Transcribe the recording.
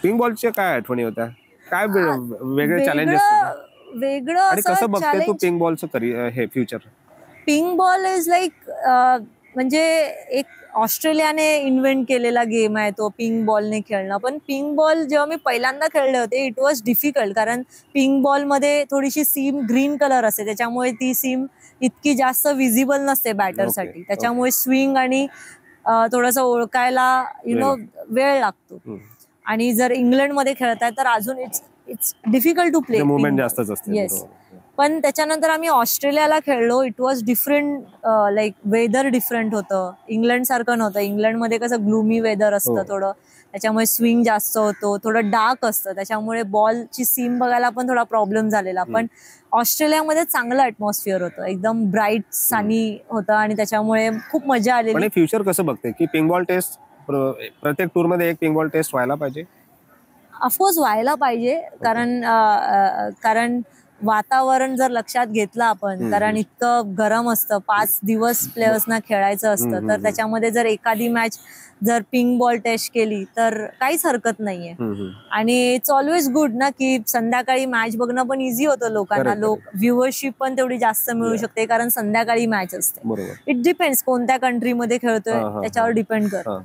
Pink बॉलच्या काय आठवणी होत्या? काय वेगळे चॅलेंजेस होते वेगळं आणि असं कसं बघते तू चॅलेंज. पिंक बॉलचं हे future? Pink ball is like म्हणजे एक ऑस्ट्रेलियाने इन्व्हेंट केलेला गेम आहे तो, पिंक बॉलने खेळणं. पण पिंक बॉल जेव्हा मी पहिल्यांदा खेळले होते इट वॉज डिफिकल्ट, कारण पिंक बॉलमध्ये थोडीशी सीम ग्रीन कलर असते, त्याच्यामुळे ती सीम इतकी जास्त विजिबल नसते बॅटरसाठी. त्याच्यामुळे स्विंग आणि थोडंसं ओळखायला वेळ लागतो. आणि जर इंग्लंडमध्ये खेळताय तर अजून it's difficult to play. Movement जास्तच असते. येस. पण त्याच्यानंतर आम्ही ऑस्ट्रेलियाला खेळलो. It was different, like weather different होतं, इंग्लंड सारखं नव्हतं. इंग्लंडमध्ये कसं ग्लुमी वेदर असतं थोडं, त्याच्यामुळे स्विंग जास्त होतो, थोडं डार्क असतं, त्याच्यामुळे बॉलची सीम बघायला पण थोडा प्रॉब्लेम झालेला. पण ऑस्ट्रेलियामध्ये चांगलं ॲटमॉस्फिअर होतं, एकदम ब्राईट सनी होतं आणि त्याच्यामुळे खूप मजा आलेली. पण फ्युचर कसं बघते की पिंक बॉल टेस्ट प्रत्येक टूर मध्ये एक पिंक बॉल टेस्ट व्हायला पाहिजे? ऑफकोर्स व्हायला पाहिजे, कारण वातावरण जर लक्षात घेतलं आपण, कारण इतकं गरम असतं, 5 दिवस प्लेयर्सना खेळायचं असतं, तर त्याच्यामध्ये जर एखादी मॅच जर पिंक बॉल टेस्ट केली तर काहीच हरकत नाहीये. आणि इट्स ऑलवेज गुड ना की संध्याकाळी मॅच बघणं पण इझी होतं लोकांना, व्ह्युअरशिप पण तेवढी जास्त मिळू शकते, कारण संध्याकाळी मॅच असते. इट डिपेंड्स कोणत्या कंट्रीमध्ये खेळतोय त्याच्यावर डिपेंड करतं.